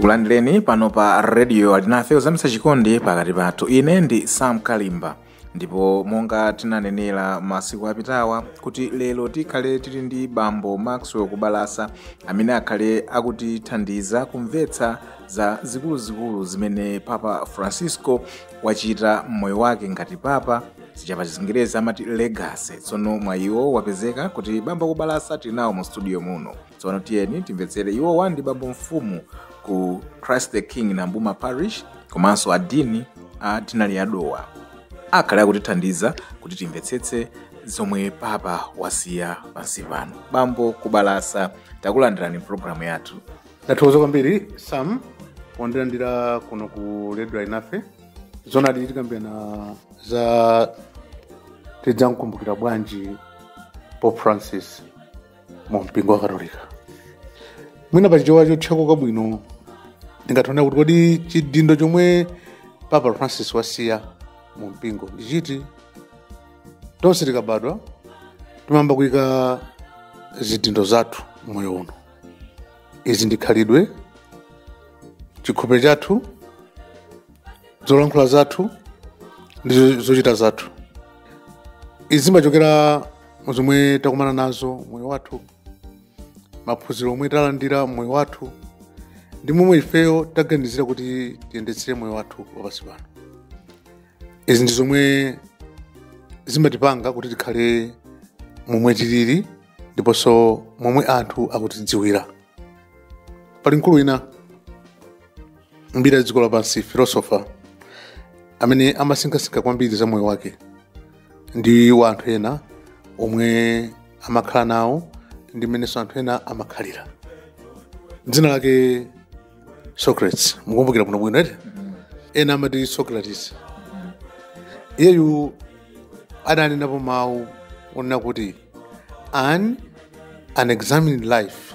Tikulandireni pano pa radio alinafe uzamisa chikondi pakati pathu. Ine ndi Sam Kalimba. Ndipo monga tinanenera masiku apitawa kuti lero tikhale tili ndi bambo Maxwell Kubalasa amene akhale akutithandiza kumvetsa za zikuluzikulu zimene Papa Francisco wachita mmoyo wake ngati papa, sichapa Chingerezi amati legacy. Tsono mwa iwo wapezeka kuti bambo Kubalasa tili nawo mu studio muno. Tsono tiyeni timvetsere iwo ndi bambo mfumu ku Christ the King na Mbuma Parish komanso adini a Dinali Adowa. Akhale akutithandiza kuti timvetsetse zomwe papa wasiya pansi pano. Bambo Kubalasa, takulandirani programu yathu. Ndathokoza kwambiri Sam pondilandira kuno ku radio inafe. Zona tikambirana za tidzamkumbukira bwanji Pope Francis mu mpingo wa Katolika. Mwina pachichewa chotchako kabwino ndingatona kuti kodi chidindo chomwe Papa Francis wasiya mu mpingo ndichiti. Tonse tikabadwa timamba kuyika zidindo zathu moyo uno. Izi ndikhalidwe, chikhope chathu, zolankhula zathu ndi zochita zathu. Izi zimachokera zomwe takumana nazo moyo wathu, maphunziro omwe talandira moyo wathu, ndi momwe ifeyo taganizira kuti tiyendetsere moyo wathu wapansi pano. Izi ndi zomwe zimatipanga kuti tikhale momwe tilili ndiponso momwe anthu akutidziwira. Pali mkulu wina mbiri ya dziko lapansi, philosopher, amene amasinkhasinkha kwambiri za moyo wake ndi wa anthu ena omwe amakhala nawo ndi mmenenso anthu ena amakhalira. Dzina lake Socrates, mukumbukira bwino bwino eti? Ena amati Socrates. Iyeyu adanenapo mawu onena kuti an unexamined life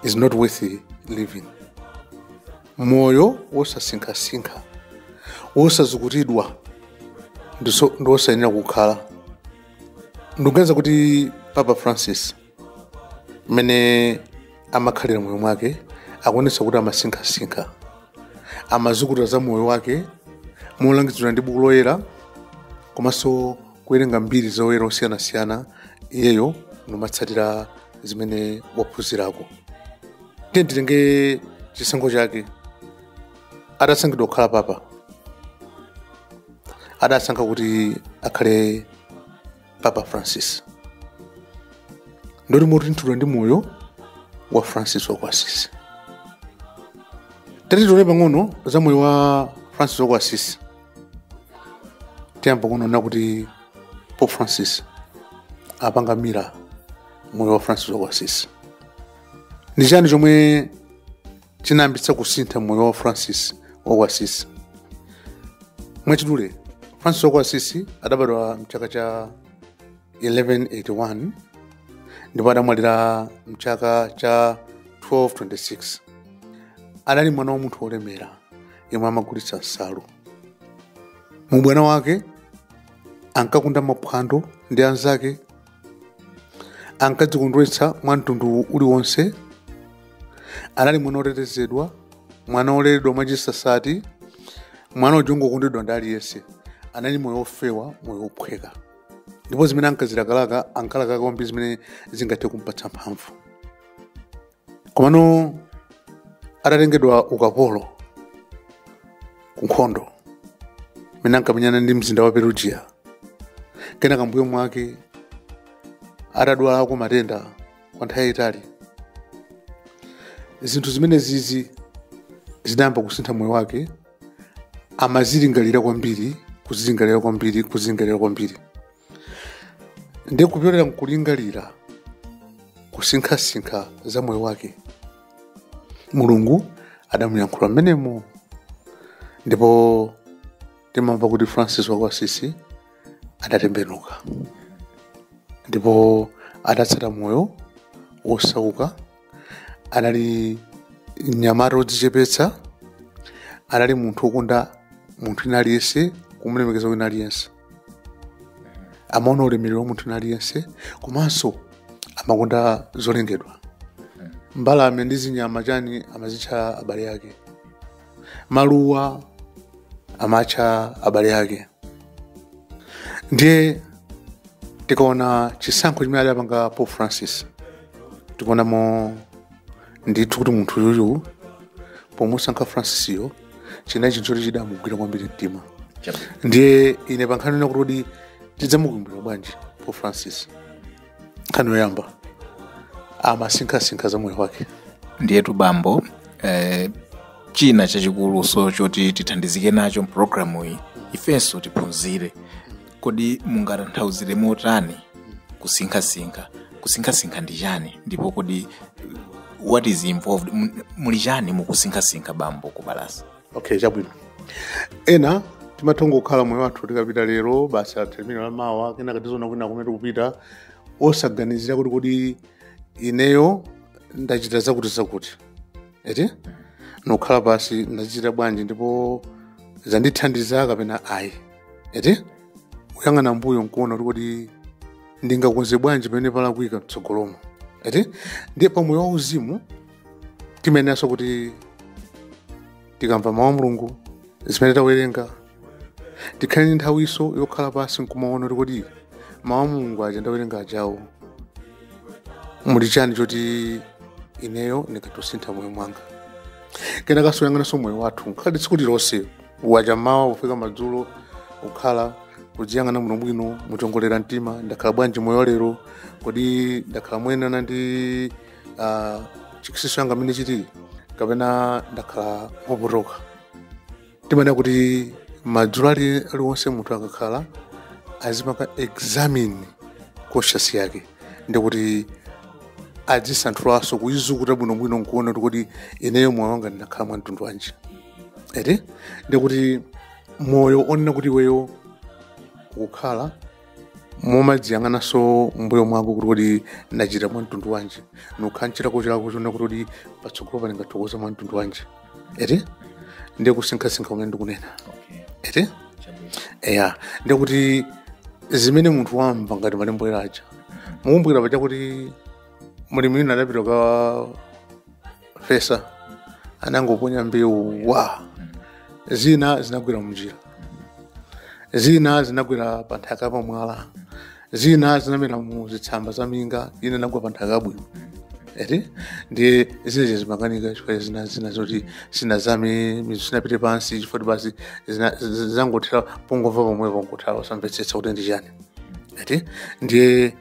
is not worth living. Moyo wosasinkhasinkha, wosazukutidwa ndi wosayenera kukhala. Ndikuganiza kuti Papa Francis mmene amakhalira moyo mwake akuonetsa kuti amasinkhasinkha, amazukuta za moyo wake molangizidwa ndi buku loyera komanso kuwerenga mbiri zoyera osiyanasiyana. Iyeyo ndimatsatira zimene waphunzirako. Titenge chisankho chake. Adasankhidwa kukhala papa, adasankha kuti akhale Papa Francis. Ndoti motinthula ndi moyo wa Francis wa ku Assisi. Tatione pang'ono za moyo wa Francis wa ku Assisi. Tiyamba kuona kuti Pope Francis apangamira moyo wa Francis wa ku Assisi. Ndi chani chomwe chinayambitsa kusintha moyo wa Francis wa ku Assisi? Mwachidule, Francis wa ku Assisi adabadwa mchaka cha 1181 ndipo adamwalira mchaka cha 1226. Adali mwana wa munthu olemera yemwe amagulitsa nsalu. Mu bwana wake ankakunda maphwando ndi anzake, ankadzikondwetsa mwa mtundu uliwonse. Anali mwana otetezedwa, mwana oleredwa mwachisasati, mwana ojongokondedwa ndi aliyense. Anali moyo ofewa, moyo ophweka. Ndipo zimene ankazilakalaka ankalakaka kwambiri zimene zingathe kumpatsa mphamvu. Komano atatengedwa ukapolo ku nkhondo mmene ankamenyana ndi mzinda wa Perugia. Kenaka mbuyo mwake atadwalako matenda kwa nthawi yayitali. Zinthu zimene zizi zinayamba kusintha moyo wake. Amazilingalira kwambiri, kuzilingalira kwambiri. Ndi kupyolera mkulingalira, kusinkhasinkha za moyo wake, Mulungu adamuyankhula mmenemo. Ndipo timamva kuti Francis wa ku Assisi adatembenuka, ndipo adatsata moyo wosauka. Anali mnyamata wodzichepetsa, anali munthu wokonda munthu ina aliyense, kumulemekeza wina aliyense. Amaona ulemerero wa munthu ina aliyense, komanso amakonda zolengedwa. mbalame ndi zinyama chani amazitcha abale ake, maluwa amatcha abale ake. Ndiye tikaona chisankho chimene adapanga Pope Francis, tikuonamo ndithu kuti munthu yuyu pomusankha Francisiyo chinayi chinthu choti chidamugwira kwambiri mtima. Ndiye ine pa nkhani kuti tidzamukumbukira bwanji Pope Francis, nkhani yoyamba amasinkhasinkha za moyo wake. Ndiyetu bambo, china chachikuluso choti tithandizike nacho mpulogalamu iyi ifenso tiphunzire. Kodi mungatanthauzire motani kusinkhasinkha ndi chani, ndipo kodi what is involved, muli chani mukusinkhasinkha bambo kubalasa? Okay, chabwino. Ena timathonga kukhala moyo wathu tikapita lero basa terminal la mawa kenaka tizoona kwina kumene kupita osaganizira kuti kodi ineyo ndachita zakuti eti nokhala basi ndachita bwanji ndipo zandithandiza kapena ayi eti kuyang'ana mbuyo nkuona kuti kodi ndingakonze bwanji pamene palakwika mtsogolomo eti. Ndiye pamoyo wauzimu timeneso kuti tikamva mawu a Mulungu zimene tawerenga tikhale ndi nthawiso yokhala pasi nkumaona kuti kodi mawu a Mulungu aja ndawerenga ajawo muli chani choti ineyo ndingatusintha moyo mwanga. Kenaka soyang'ananso moyo wathu nkhali tsiku lilonse waja mawa kufika madzulo ukhala kujiyang'ana bwino mutongolera mtima ndakhala bwanji moyo lero, kodi ndakhala moyenana ndi chikisiso yanga mene chiti kapena ndakhala mopotoka. Timana kuti madzulo aliwonse munthu akakhala azipanga examine conscience yake, ndikuti azisanthulaso kuizukuta bwinobwino nkuona kuti ineyo moyo wanga ndinakhala mwa mtundu wanji eti. Ndikuti moyo onena kuti iweyo ukukhala momadziyang'ananso mbuyo mwako kuti kodi ndachita mwa mtundu wanji, nokhala nchitako chilako chona kuti patsogolo pano ngathokoza mwa mtundu wanji eti. Ndiye kusinkhasinkha kumene ndikunena eti. Eya, ndikuti zimene munthu wamva ngati malembo aja mukumbukira paja kuti mulimi wina adapita kwa fesa anangoponya mbewu zina zinagwera munjira, zina zinagwera pa nthaka pamwala, zina zinamera mu zitsamba za minga, ina inagwa pa nthaka yabwino eti. Ndiye zina zimakanika chifukwa zina zoti sinazame mizu sinapite pansi chifukwa basi zangothera pongomva pomwepo nkuthala usamvetsetsa kuti ndi chani eti. Ndiye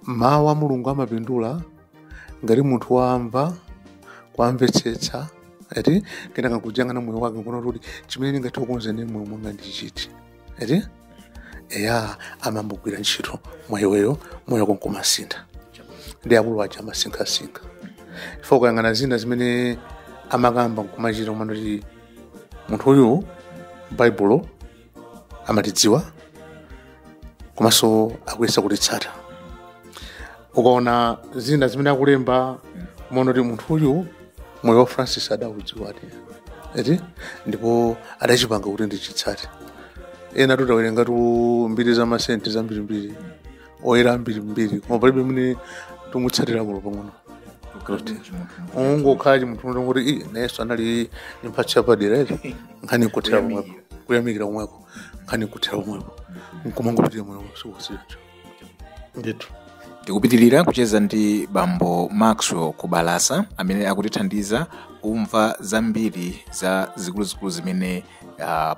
mawu a Mulungu amapindula ngati munthu wamva kwamvetsetsa eti, kenaka kujiyang'ana moyo wake nkuona kuti chimene ndingathe kukonzene moyo mwanga ndi chiti eti. Eya, amambogwira ntchito mwa iweyo moyo konkumasintha. Ndi akulu aja amasinkhasinkha chifukwa kuyang'ana zina zimene amakamba nkumachita kumana kuti munthu uyu baibulo amatidziwa komanso akuyesa kulitsata. Ukaona zina zimene akulemba kumaona kuti munthu uyu moyo wa Francis adaudziwa eti, ndipo adachipanga kuti ndichitsate. Ena tutawerenga tu mbiri za masenti za mbirimbiri oyera mbirimbiri koma palibe mene tumutsatira kulo pang'ono ungokhala munthu kuti nayeso anali mphatso yapadera eti nkhani kuthera pomwepo kuyamikira pomwepo nkhani kuthera pomwepo nkumangopitira moyo sikusicho ndithu. Tikupitirira kucheza ndi bambo Maxwell Kubalasa amene akutithandiza kumva zambiri za zikuluzikulu zimene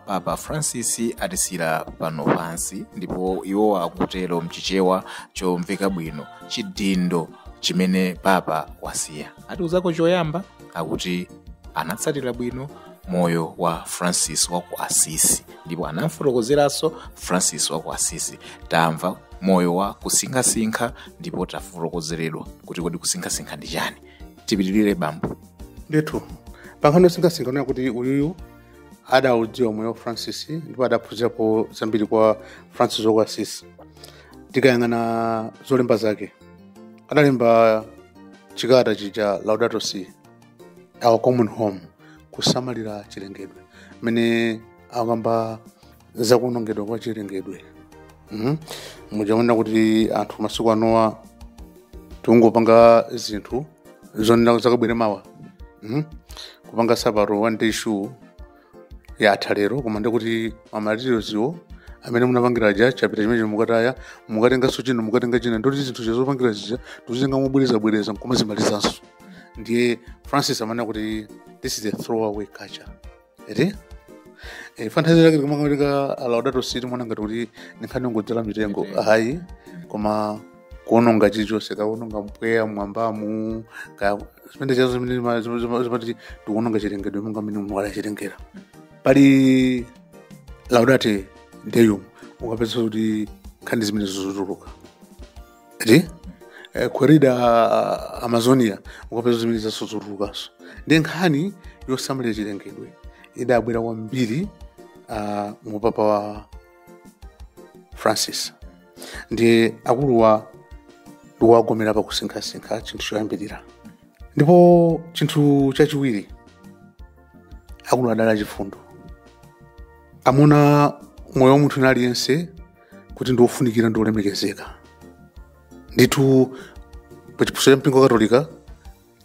Papa Francis atisira pano pansi, ndipo iwo akutero mchichewa chomveka bwino chidindo chimene Papa wasiya. Atiuzako choyamba akuti anatsatira bwino moyo wa Francis wa ku Asisi, ndipo anafotokozeranso Francis wa ku Asisi. Tamva moyo wa kusinkhasinkha ndipo tafotokozeredwa kuti kodi kusinkhasinkha ndi chani. Tipitirire bambo. Ndithu pankhani yosinkhasinkha unaona kuti uyuyu adaudziwa moyo wa Francis ndipo adaphunzirapo zambiri kwa Francis wa ku Asisi. Tikayang'ana zolemba zake adalemba chikata chija Laudato Si, Our Common Home, kusamalira chilengedwe, mene akamba zakunongedwa kwa chilengedwe. Mujaona kuti anthu masiku anowa tungopanga zinthu zonena zakabwere mawa kupanga sapato one day shoe yatha lero koma ndikuti materialswo amene munapangira aja chapita chimene mukataya mukatenganso china mukatenga china ndoti zinthu zopangira zija tuzitenga mubwerezabwereza nkumazimalizanso. Ndiye Francis amanena kuti this is a throwaway culture eti fantasy lake likamakatika Laudato Si mwana ngati kuti ninkhani ngodzala mitengo hayi koma kuononga chilichonse kaononga mpweya mwambamu zimene chazo zimati tikuononga chilengedwe monga mmene munthu adachitengera. Pali Laudate Deum ukapeza kuti nkhani zimene zozuluka eti Corrida Amazonia ukapeza zimene zasozulukaso ndi nkhani yosamalira chilengedwe idabwera kwambiri mupapa wa Francis ndi akuluwa ndiwagomera pakusinkhasinkha chinthu choyambirira. Ndipo chinthu chachiwiri akulu adala chifundo amuna moyo wa munthu aliyense kuti ndiofunikira ndiolemekezeka. Ndithu pachiphunzitso cha mpingo katolika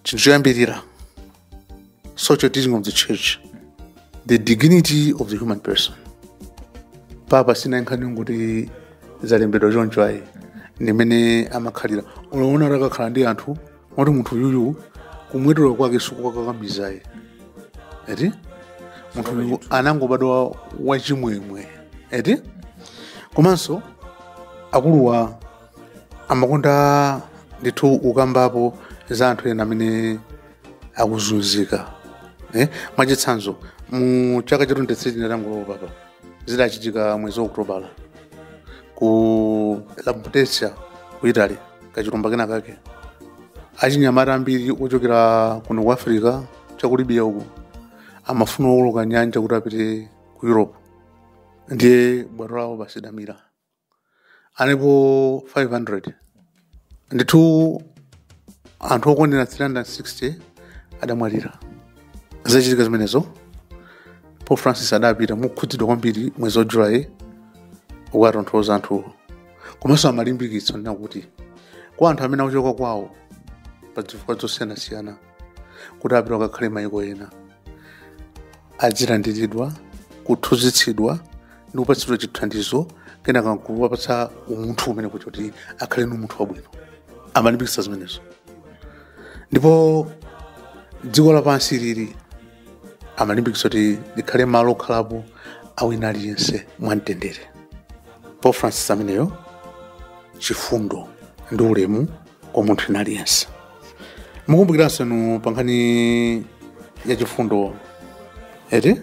chinthu choyambirira social teaching of the church, the dignity of the human person. Papa sina nkhani ngoti zalembedwa choncho ayi ndimene amakhalira unaona rakakhala ndi anthu moti munthu yuyu kumwetera kwake sikukwakamizayi eti munthu uyu anangobadwa wachimwemwe eti. Komanso akuluwa amakonda ndithu ukambapo za anthu ena amene akuzunzika mwachitsanzo mu chaka cha 23 chinatangulo papa zidachitika mwezi wa Okutobala ku Lampedusa ku Italy kachilumba kena kake achinyamata ambiri ochokera kuno ku Africa chaku Libya uku amafuna oloka nyanja kuti apite ku Europe ndiye bwato lawo basidamira anipo 500 ndithu anthu okwanira 360 adamwalira. Zachitika zimenezo Pope Francis adapita mukhudzidwa kwambiri mwezi wa July ukatonthoza anthu komanso amalimbikitso nena kuti kwa anthu amene akuchoka kwawo pa zifukwa zosiyanasiyana kuti apita akakhale mayiko ena azilandiridwa kuphunzitsidwa ndi kupatsidwa chithandizo kenaka kuwapatsa umunthu umene kuti akhale ni munthu wabwino. Amalimbikitsa zimenezo ndipo dziko lapansi lili amalimbikitsa kuti likhale malo okhalapo awina aliyense mwamtendere. Pope Francis ameneyo chifundo ndi ulemu kwa munthu aliyense. Mukumbukiranso nu pa nkhani ya chifundo eti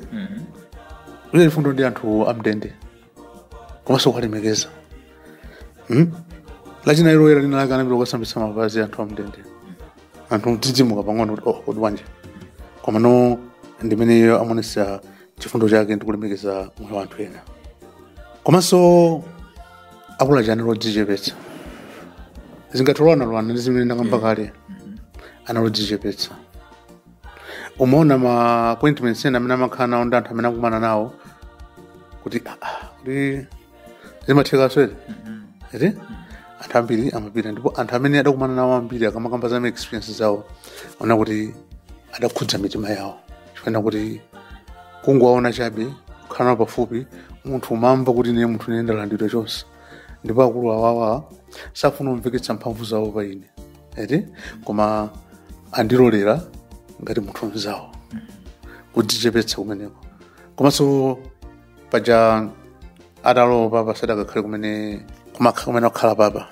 ule chifundo ndi anthu amtende komanso kuwalemekeza. Lachina ilo era lina lake anapita kusambitsa mapazi anthu amtende anthu mdzidzimuka pang'ono kuti kodi bwanji komano ndimeneyo amonesa chifundo chake ndi kulemekeza moyo wa anthu ena. Komanso akula chani lodzichepetsa zingatolwana ndi zimene ndakamba kale analodzichepetsa. Umaona ma appointments ena amene amakhala nawo ndi anthu amene akumana nawo kuti zimathekaso eti anthu ambiri amapita ndipo anthu amene adakumana nawo ambiri akamakamba za experiences zawo ona kuti adakhudza mitima yawo chifukwa kuti kungowaona chabe kukhala nawo pafupi munthu umamva kuti niye munthu niyenda landidwe chonse ndipo akulu awawa safuna umveketsa mphamvu zawo pa ine eti koma andilolera ngati munthu mzawo kudzichepetsa kumeneko. Komanso paja adalowa papa sadakakhale kumene akhala papa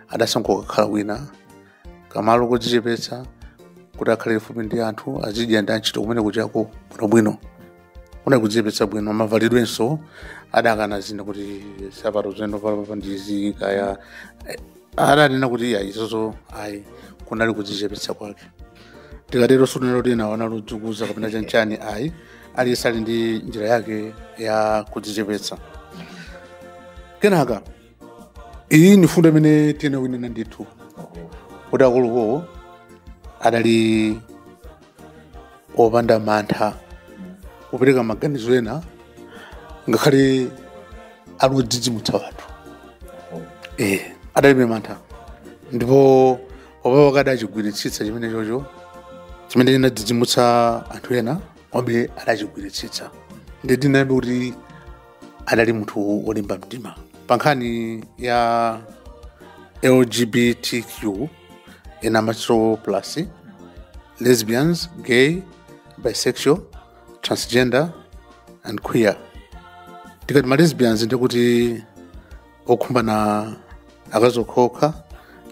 adasankha kukhala wina kamalo kudzichepetsa kuti akhale fupi ndi anthu azidya ndi antchito kumene kuchako bwino una kudzichepetsa bwino. Amavalidwenso adakana zina kuti sapato zeno papa ndizi kaya adanena kuti izozo ayi kunali kudzichepetsa kwake. Tikatero sunelo tena wanaludzukuza kapena chanchani ayi aliyense ali ndi njira yake ya kudzichepetsa. Kenaka iyi ni fundo imene tiyene kunena ndithu kuti akuluwo adali opanda mantha kupereka maganizo ena ngakhale alodzidzimutsa wanthu adalibe mantha ndipo opapa wakati achigwiritsitsa chimene chocho chimene chinadzidzimutsa anthu ena komabe adachigwiritsitsa ndi ndinabe kuti adali munthu wolimba mtima pa nkhani ya LGBTQ ena macho plus lesbians, gay, bisexual, transgender and queer. Tikati ma lesbians ndikuti okhumba na akazi okhoka,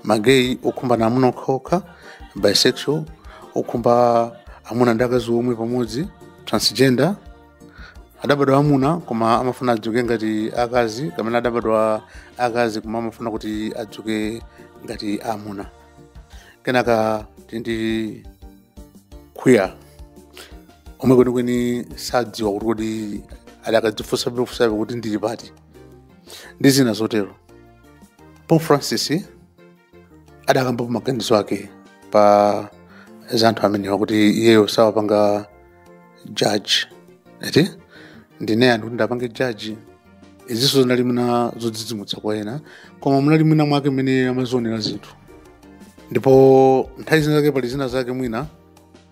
ma gay okhumba na amuna okhoka, bisexual okhumba amuna ndi akazi omwe pamodzi, transgender adabadwa amuna koma amafuna adzuke ngati akazi kamene adabadwa akazi koma amafuna kuti adzuke ngati amuna. Kenaka tindi queer omwe kwenikweni sadziwa kuti adakadzifusabe kuti ndili pati ndi zina zotero. Pope Francis adakambapo maganizo ake pa za anthu amenewa kuti iyeyo sawapanga judge eti ndine anthu kuti ndapange judge izinso zinali mwina zodzidzimutsa kwa ena koma munali mwina mwake mmene amazionera zinthu ndipo nthawi zinake pali zina zake mwina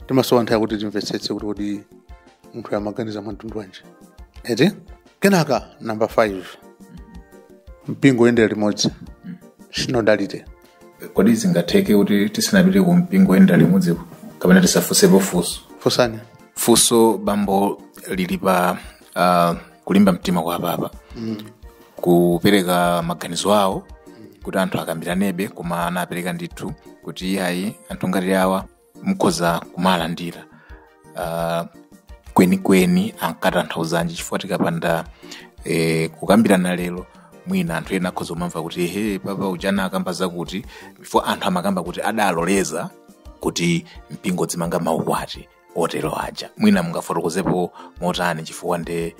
timasowa nthawi kuti timvetsetse kuti kodi munthu amaganiza mtundu wanji eti. Kenaka number 5 mpingo oyendera limodzi sinodalite. Kodi zingatheke kuti tisanapite ku mpingo oyendera limodzi kapena tisafunsepo funsani funso bambo lili pa kulimba mtima kwa papa kupereka maganizo awo kuti anthu akambiranebe koma anapereka ndithu kuti iyayi anthu ngati awa mukhoza kumalandira kwenikweni ankatanthauzanji chifukwa tikapanda kukambirana lero mwina anthu ena akhoza kumamva kuti papa ujana akamba zakuti before anthu amakamba kuti adaloleza kuti mpingo dzimanga maukwati otero aja mwina mungafotokozepo motani chifukwa nde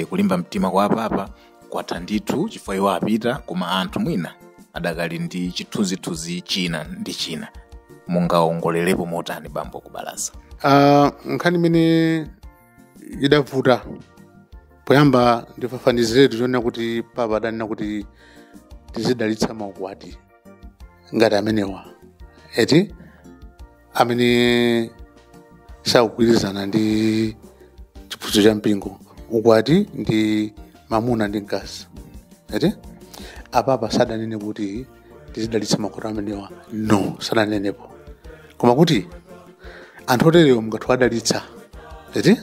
kulimba mtima kwa papa kwatha ndithu chifukwa iwo apita koma anthu mwina adakali ndi chithunzithunzi china ndi china mungaongolerepo motani bambo kubalasa. Nkhani imene idavuta poyamba ndifafaniziretu chonena kuti papa adanena kuti tizidalitsa maukwati ngati amenewa eti amene sakugwirizana ndi chiphunzitso cha mpingo. Ukwati ndi mamuna ndi mkazi eti apapa sadanene kuti tizidalitsa maukwati amenewa, no, sadanenepo koma kuti anthu oterewa mungathu adalitsa eti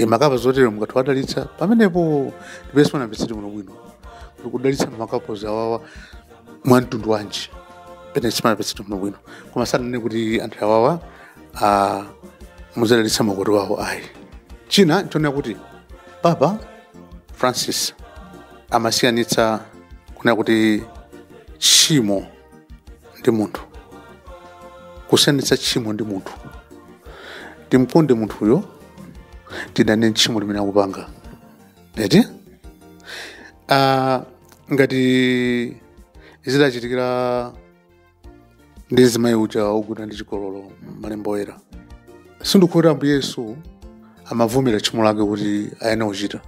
makapa zoterewa mungathu adalitsa pamenepo ndipeso napetseti muno bwino kuti kudalitsa makapo zawawa mwa mtundu wanji pene simanapetseti muno bwino koma sadanene kuti anthu awawa muzadalitsa maukwati wawo ayi. China nchonena kuti Papa Francis amasiyanitsa kunena kuti tchimo ndi munthu, kusiyanitsa tchimo ndi munthu. Timkonde munthuyo tidane tchimo limene akupanga eti ngati zidachitikira ndi zimayi uja ogwidwa ndi chigololo malemba oyera sindikuti Ambuye Yesu amavomera tchimo lake kuti ayene kuchita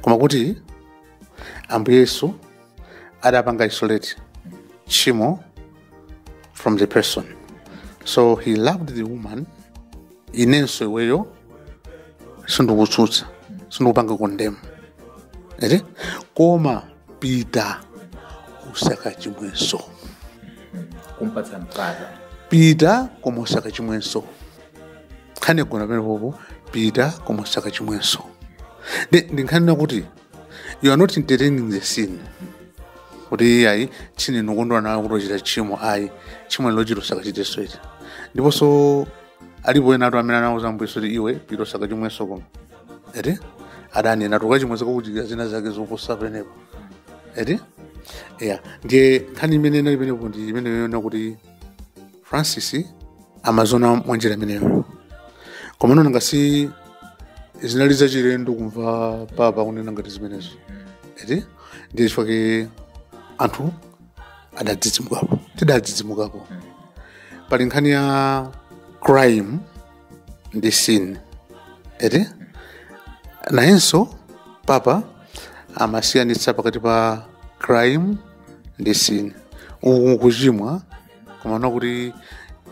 koma kuti Ambuye Yesu adapanga isolate tchimo from the person, so he loved the woman inenso iweyo sindikutsutsa sindikupanga condemn eti koma pita usaka chimwenso kumpatsa mpata pita koma usaka chimwenso khane kuna pene popo pita koma usaka chimwenso ndinkhani kuti you are not entertaining the sin kuti ayi chine nokondwa nawo kutochita chimo ayi chimo lochita usaka chiteso iti ndiponso alipo ena atu amene anawuza Ambuye Yesu kuti iwe pita usaka chimwenso koma eti adanena tuka chimwenso kukuchitira zina zake zoposa penepo eti ndiye nkhani imene inali penepo ndi imene yona kuti Francis amazona mwanjira imeneyo koma nona ngasi zinali zachilendo kumva papa kunena ngati zimenezo eti ndiye chifukwa anthu adadzidzimukapo tidadzidzimukapo pali nkhani ya crime ndi sin eti nayenso papa amasiyanitsa pakati pa crime ndi sin kuchimwa komana kuti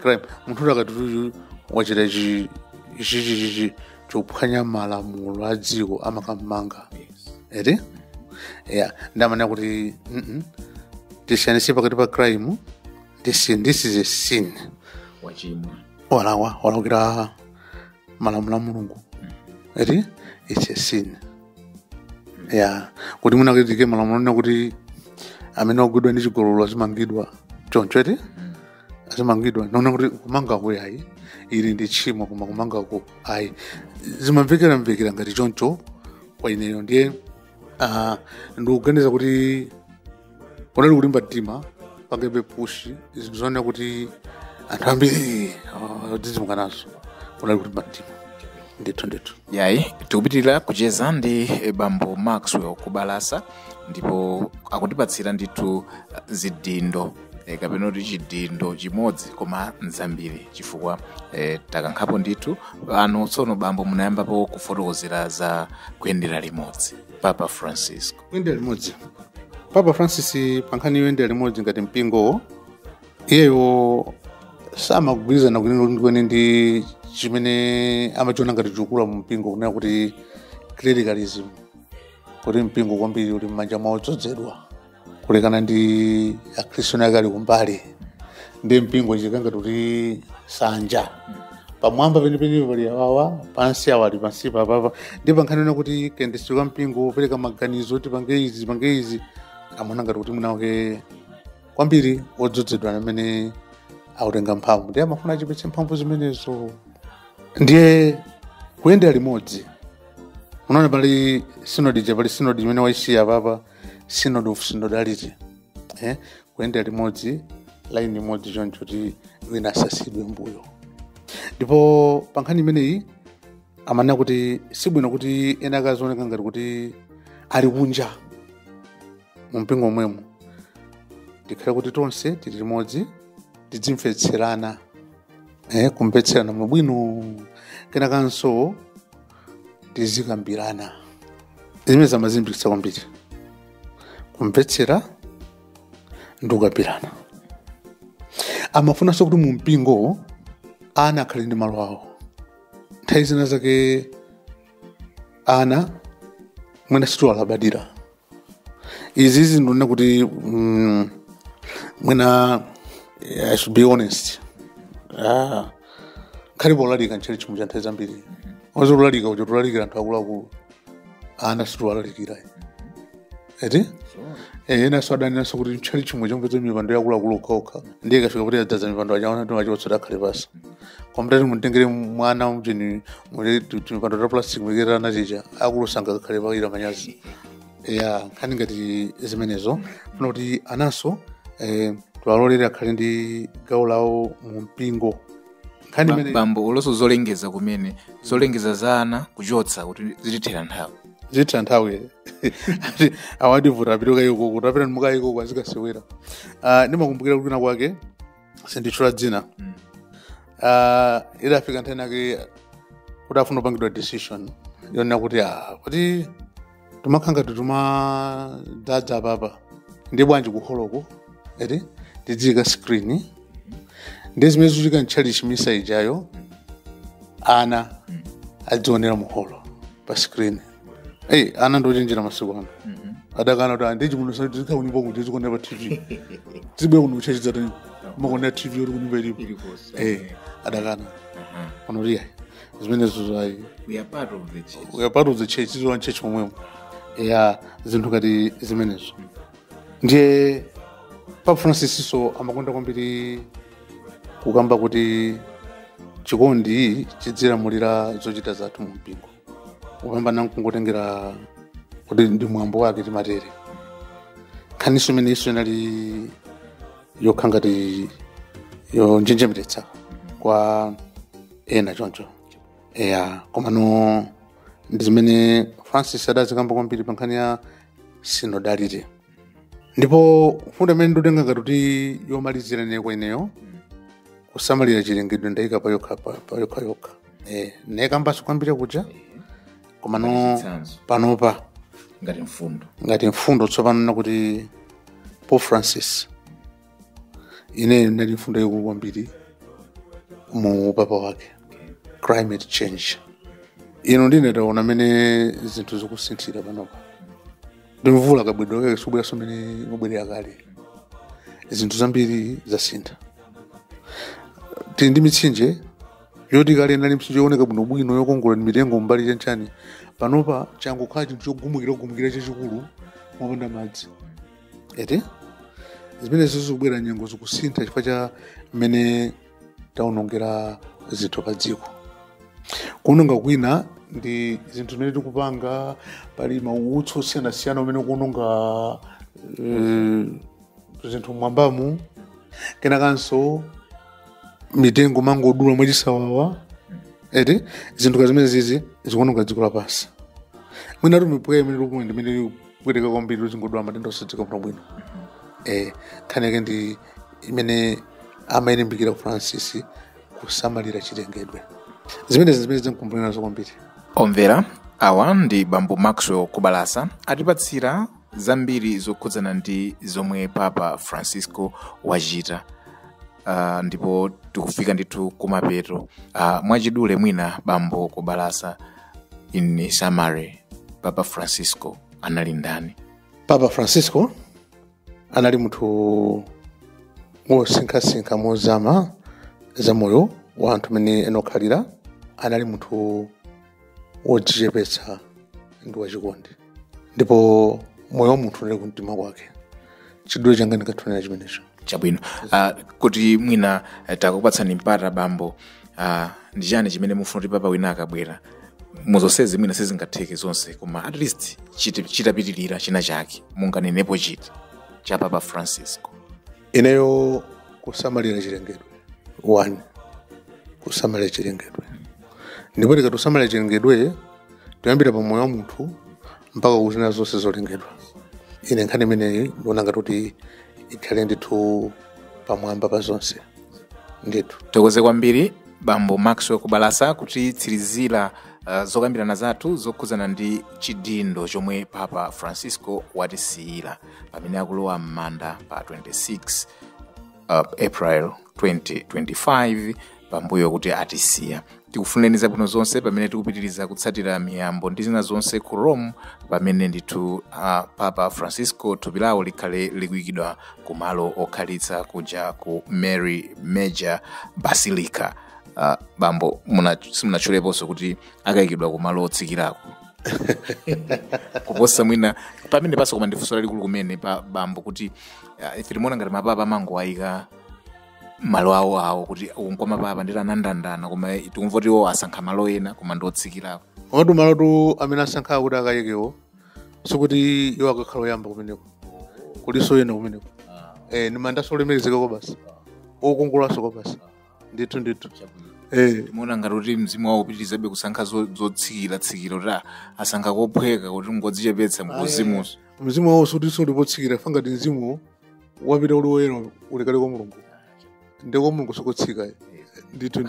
crime munthu akati wachita chichichichi chophwanya malamulo a dziko amakamanga eti ndamana kuti tisiyanise pakati pa crime ndi sin. This is a sin. Walawira malamulo a Mulungu eti it's a sin. Kuti mwina kitike malamulo kuti amene ogwidwa ndi chigololo azimangidwa choncho eti azimangidwa naona kuti kumanga ayi ili ndi tchimo koma kumangako ayi zimamvekera ngati choncho kwa ineyo. Ndiye ndikuganiza kuti kunali kulimba mtima pangebe pushi zinthu zoona kuti anthu ambiri zidzimukanazo kunali kulimba mtima ndithu yayi. Tikupitirira kucheza ndi bambo Maxwell kubalasa ndipo akutipatsira ndithu zidindo kapena kuti chidindo chimodzi koma nzambiri chifukwa takankhapo ndithu ano tsono bambo munayambapo kufotokozera za kuyendera limodzi Papa Francisco. Kuyendera limodzi Papa Francis pankhani yoyendera limodzi ngati mpingo iyeyo samagwirizana kwenikweni ndi chimene amachiona ngati chikulu mu mpingo kunena kuti clericalism, kuti mpingo kwambiri uli m'manja mwa odzozedwa kulekana ndi akhristu ake ali kumbali ndi mpingo chikanga kuti sanja pamwamba penipeni pali awawa pansi awali pansi papa ndi pankhani yona kuti kayendetsedwe ka mpingo pereka maganizo kuti pange izi amona ngati kuti munawake kwambiri odzozedwa amene autenga mphamvu ndi amafuna achipetse mphamvu zimenezo. Ndiye kuyendera limodzi unaona pali synod imene waisiya papa synod of synodality kuyendera limodzi line imodzi choncho kuti wina asasidwe mbuyo. Ndipo pankhani imeneyi amanena kuti sibwino kuti ena akazooneka ngati kuti ali kunja mu mpingo omwemo. Tikhale kuti tonse tili limodzi tidzimvetserana kumvetserana mabwino kenakanso tizikambirana zimene zamazimbikitsa kwambiri kumvetsera ndi kukambirana. Amafunanso kuti mu mpingo ana akhale ndi malo awo. Nthawi zina zake ana mwina situwalabadira izi zindonena kuti mwina I should be honest. Khalipo lalika nchali chimwe cha nthawi zambiri ozolalika kuti tulalikira anthu akuluakulu ana situwalalikira eti ena swadaniranso kuti nchali chimwe chomvetsa mipando yakuluakulu okhaokha ndiye kafika kuti adzaza mipando achaona timachiwotsota akhale pasi kwamutati mutengere mwana mcheni muli timipando ta plastic mwekerana chicha akulusanga kakhale pakira manyazi nkhani ngati zimenezo funa kuti ananso tiwalolere akhale ndi gawo lawo mu mpingo. Bambo uloso zolengeza kumene zolengeza za ana kuchotsa kuti zitithera nthawi awadivuta apitoka iko kuti apita mukayiko kwazikasewera. Ndimakumbukira kuti kwina kwake sinditchula dzina idafika nthani yake kuti afuna kupangidwa decision yonena kuti timakhanga timadzaza papa ndi bwanji kuholoko eti tidzika screen ndi zimene zikuchitika ntchali chimisa ijayo ana adzionera muholo pa screen. Ana ndochenjera masiku ano adakana kuti andiji muno tikaunimba kuti tikonera pa TV tibwe kuno kuchachizati makonera TV uri kunimba ilipo adakana panoria zimenezo we are part of the church izo church momwemo zinthu ngati zimenezo. Ndiye Papa Francis amakonda kwambiri kukamba kuti chikondi chidzilamulira zochita zathu mu mpingo kupambana nkungotengera kuti ndi mwambo wake timatere. Nkhaniso imene iso inali yokha ngati yonjenjemeretsa kwa ena choncho komano ndi zimene Francis adazikamba kwambiri pa nkhani ya synodality. Ndipo funda imene ndotenga ngati kuti yomalizira ine kwa ineyo kusamalira chilengedwe ndayika pa yokha nekambaso kwambiri kuja komano panopa ngati mfundo tsopano nakuti Pope Francis ine ndali mfundo yokulu kwambiri mu papa wake, climate change. Ino ndinetaona amene zinthu zikusinthira panopa. Ndimvula kabwino subwera somene mubwerera kale. Zinthu zambiri zasintha. Tili ndi mitsinje yoti kale nali mtsinje yooneka bwinobwino yokongola mitengo mbali chanchani. Panopa changokhala chinthu chogumukira chachikulu mopanda madzi. Ete zimene zikubwera nyengo zikusintha chifukwa cha mmene taonongera zinthu pa dziko. Kuononga kwina ndi zinthu zimene tikupanga, pali mautsi osiyanasiyana amene kuononga zinthu mwambamu, kenakanso mitengo mangodula mwachisawawa. Ete zinthu zimene zizi zikuononga dziko lapansi. Mwina tumipweya imene tikumwe ndimene tikupweteka kwambiri zingodula matenda osadziwika bwino. Khaneke ndi imene amayilimbikira ku Francis kusamalira chilengedwe. Zimene zinkumbuka nazo kwambiri. Omvera, awa ndi bambo Maxwell Kubalasa atipatsira zambiri zokhudzana ndi zomwe Papa Francisco wachita. Ndipo tikufika ndithu kumapeto. Mwachidule mwina bambo Kubalasa, in summary, Papa Francisco anali ndani? Papa Francisco anali munthu wosinkhasinkha mozama za moyo wa anthu amene enokhalira. Anali munthu wodzichepetsa ndi wachikondi, ndipo moyo wa munthu unali kumtima kwake. Chidule changa ndikathanira chimenecho. Chabwino. Kuti mwina takupatsani mpata bambo, ndi chani chimene mufuna kuti papa wina akabwera muzonsezi mwina sizingatheke zonse, koma at least chitapitirira china chake munganenepo chiti cha Papa Francisco? Ineyo kusamalira chilengedwe. 1, kusamalira chilengedwe. Ndipo tikatusamalira chilengedwe toyambira pa moyo wa munthu mpaka kuzina zonse zolengedwa. Ine nkhani imeneyi ndiona ngati kuti ikhale ndithu pamwamba pa zonse. Ndithu tokoze kwambiri bambo Maxwell Kubalasa kuti tsirizira zokambirana zathu zokhudzana ndi chidindo chomwe Papa Francisco watisiyira pamene akulowa m'manda pa 26 April 2025 pambuyo kuti atisiya. Tikufuneni zabwino zonse pamene tikupitiriza kutsatira miyambo ndi zina zonse ku Rome, pamene ndithu Papa Francisco thupi lawo likhale likuyikidwa ku malo okhalitsa kuja ku Mary Major Basilica. Bambo simunachuleponso kuti akayikidwa ku malo otsikirako kuposa mwina pamene paso, koma ndifunso lalikulu kumene pa bambo kuti ife timaona ngati mapapa mangowayika malo awo kuti kwa mapapa ndira nandandana, koma tikumva kuti iwo asankha malo ena koma ndiotsikirako. Komatu malotu amene asankha kuti akayikewo sikuti iwo akakhala oyamba kumeneko, kuliso ena kumeneko. Ni mandaso olemekezeka kwa basi, okongolaso kwa basi. Ndithu timaona ngati kuti mzimu wawo upitirizabe kusankha zotsikira kuti asankha kophweka kuti ngodzichepetsa mkuzimuso. Mzimu wawo suti ulipotsikira fangati mzimu wapita uli woyera ulikale kwa Mulungu. Ndiko Mulungu sokotsika. Ndithu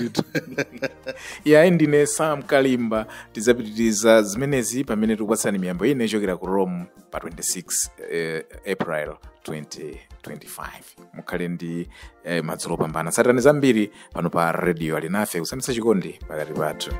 yayi ndine Sam Kalimba. Tizapitiriza zimenezi pamene tikupatsani miyambo ine ichokera ku Rome pa 26 April 2025. Mukhale ndi madzulo opambana. Satirani zambiri pano pa radio ali nafe kusamitsa chikondi pakati pathu.